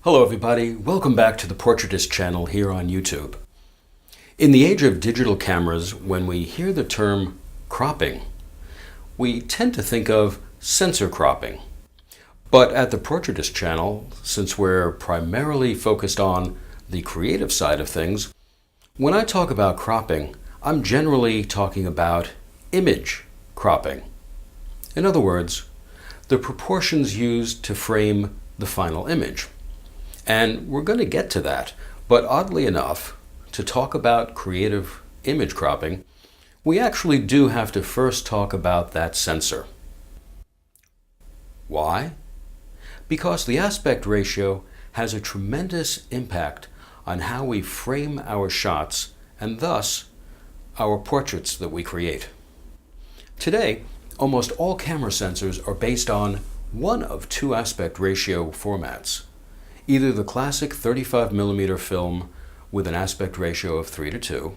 Hello everybody, welcome back to the Portraitist channel here on YouTube. In the age of digital cameras, when we hear the term cropping, we tend to think of sensor cropping. But at the Portraitist channel, since we're primarily focused on the creative side of things, when I talk about cropping, I'm generally talking about image cropping. In other words, the proportions used to frame the final image. And we're going to get to that, but oddly enough, to talk about creative image cropping, we actually do have to first talk about that sensor. Why? Because the aspect ratio has a tremendous impact on how we frame our shots and thus our portraits that we create. Today, almost all camera sensors are based on one of two aspect ratio formats. Either the classic 35mm film with an aspect ratio of 3:2,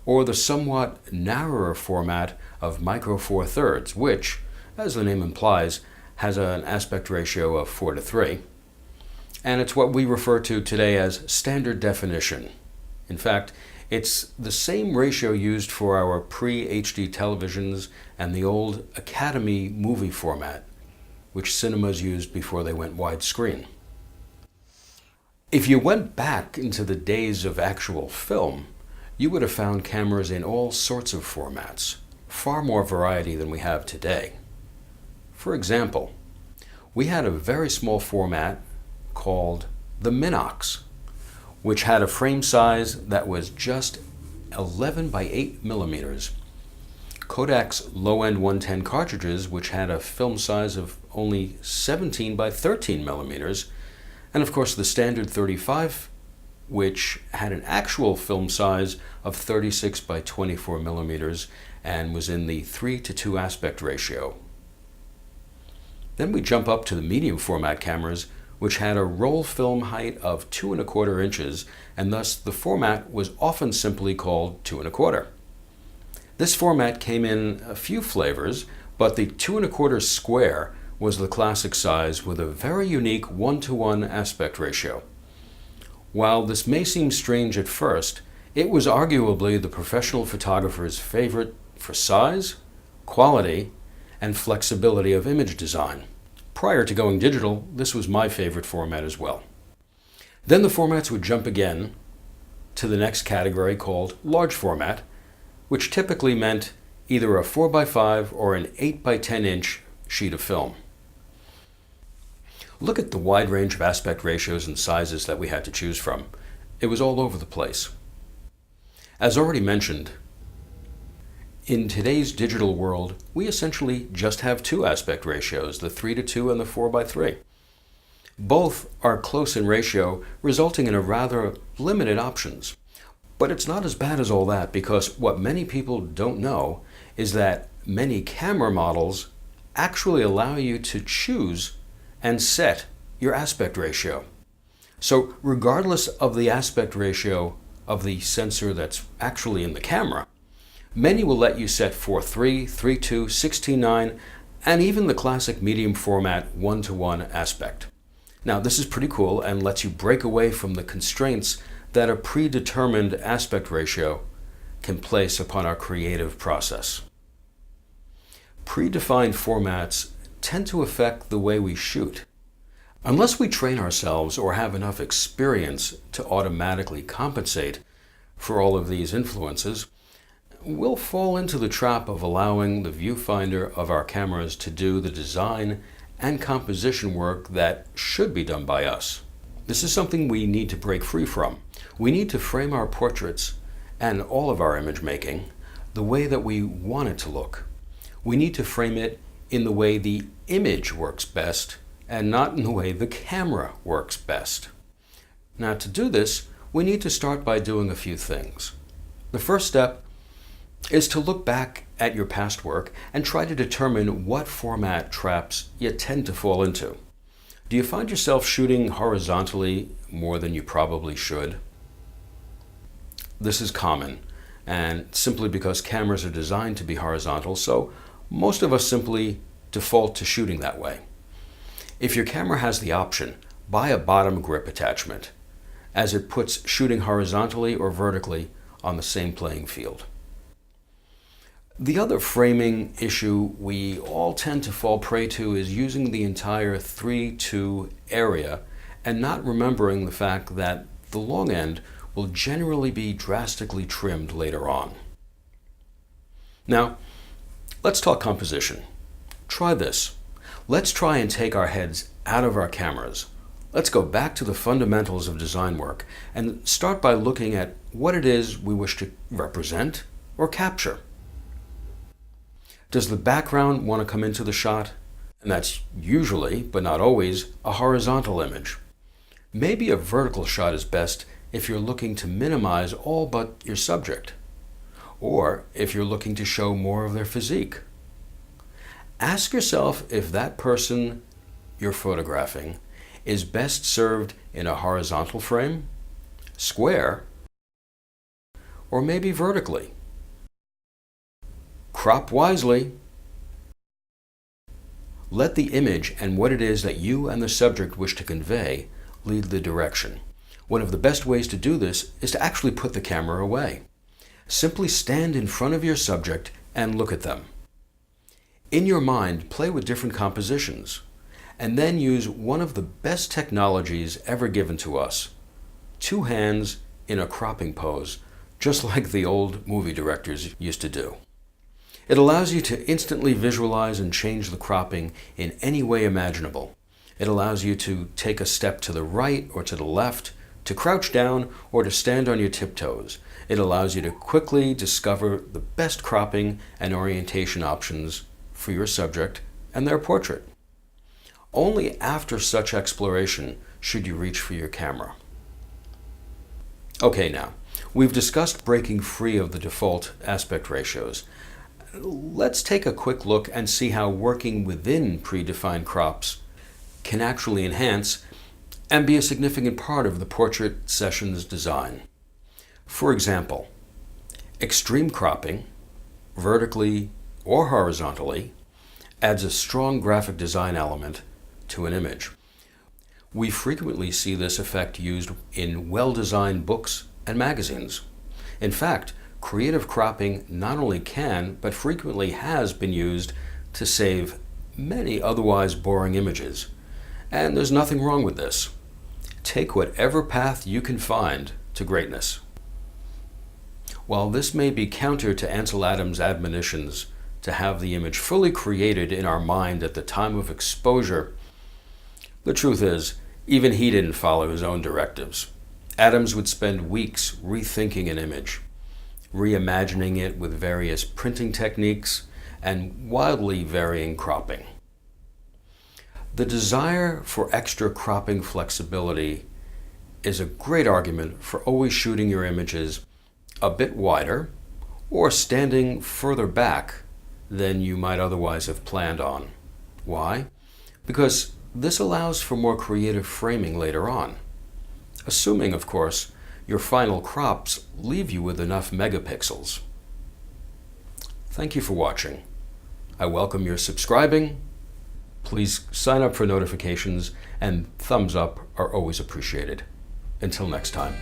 or the somewhat narrower format of Micro Four Thirds, which, as the name implies, has an aspect ratio of 4:3. And it's what we refer to today as standard definition. In fact, it's the same ratio used for our pre-HD televisions and the old Academy movie format, which cinemas used before they went widescreen. If you went back into the days of actual film, you would have found cameras in all sorts of formats, far more variety than we have today. For example, we had a very small format called the Minox, which had a frame size that was just 11 by 8 millimeters. Kodak's low-end 110 cartridges, which had a film size of only 17 by 13 millimeters, and of course the standard 35, which had an actual film size of 36 by 24 millimeters and was in the 3:2 aspect ratio. Then we jump up to the medium format cameras, which had a roll film height of 2¼ inches, and thus the format was often simply called 2¼ This format came in a few flavors, but the 2¼ square was the classic size with a very unique 1:1 aspect ratio. While this may seem strange at first, it was arguably the professional photographer's favorite for size, quality, and flexibility of image design. Prior to going digital, this was my favorite format as well. Then the formats would jump again to the next category called large format, which typically meant either a 4:5 or an 8:10 inch sheet of film. Look at the wide range of aspect ratios and sizes that we had to choose from. It was all over the place. As already mentioned, in today's digital world, we essentially just have two aspect ratios, the 3:2 and the 4:3. Both are close in ratio, resulting in a rather limited options. But it's not as bad as all that, because what many people don't know is that many camera models actually allow you to choose and set your aspect ratio. So regardless of the aspect ratio of the sensor that's actually in the camera, many will let you set 4:3, 3:2, 16:9, and even the classic medium format 1:1 aspect. Now this is pretty cool and lets you break away from the constraints that a predetermined aspect ratio can place upon our creative process. Predefined formats tend to affect the way we shoot. Unless we train ourselves or have enough experience to automatically compensate for all of these influences, we'll fall into the trap of allowing the viewfinder of our cameras to do the design and composition work that should be done by us. This is something we need to break free from. We need to frame our portraits and all of our image making the way that we want it to look. We need to frame it in the way the image works best and not in the way the camera works best. Now to do this, we need to start by doing a few things. The first step is to look back at your past work and try to determine what format traps you tend to fall into. Do you find yourself shooting horizontally more than you probably should? This is common, and simply because cameras are designed to be horizontal, so most of us simply default to shooting that way. If your camera has the option, buy a bottom grip attachment, as it puts shooting horizontally or vertically on the same playing field. The other framing issue we all tend to fall prey to is using the entire 3:2 area and not remembering the fact that the long end will generally be drastically trimmed later on. Now, let's talk composition. Try this. Let's try and take our heads out of our cameras. Let's go back to the fundamentals of design work and start by looking at what it is we wish to represent or capture. Does the background want to come into the shot? And that's usually, but not always, a horizontal image. Maybe a vertical shot is best if you're looking to minimize all but your subject, or if you're looking to show more of their physique. Ask yourself if that person you're photographing is best served in a horizontal frame, square, or maybe vertically. Crop wisely. Let the image and what it is that you and the subject wish to convey lead the direction. One of the best ways to do this is to actually put the camera away. Simply stand in front of your subject and look at them. In your mind, play with different compositions, and then use one of the best technologies ever given to us: 2 hands in a cropping pose, just like the old movie directors used to do. It allows you to instantly visualize and change the cropping in any way imaginable. It allows you to take a step to the right or to the left, to crouch down, or to stand on your tiptoes. It allows you to quickly discover the best cropping and orientation options for your subject and their portrait. Only after such exploration should you reach for your camera. Okay, now, we've discussed breaking free of the default aspect ratios. Let's take a quick look and see how working within predefined crops can actually enhance and be a significant part of the portrait session's design. For example, extreme cropping, vertically or horizontally, adds a strong graphic design element to an image. We frequently see this effect used in well-designed books and magazines. In fact, creative cropping not only can, but frequently has been used to save many otherwise boring images. And there's nothing wrong with this. Take whatever path you can find to greatness. While this may be counter to Ansel Adams' admonitions to have the image fully created in our mind at the time of exposure, the truth is, even he didn't follow his own directives. Adams would spend weeks rethinking an image, reimagining it with various printing techniques and wildly varying cropping. The desire for extra cropping flexibility is a great argument for always shooting your images a bit wider or standing further back than you might otherwise have planned on. Why? Because this allows for more creative framing later on, assuming, of course, your final crops leave you with enough megapixels. Thank you for watching. I welcome your subscribing. Please sign up for notifications, and thumbs up are always appreciated. Until next time.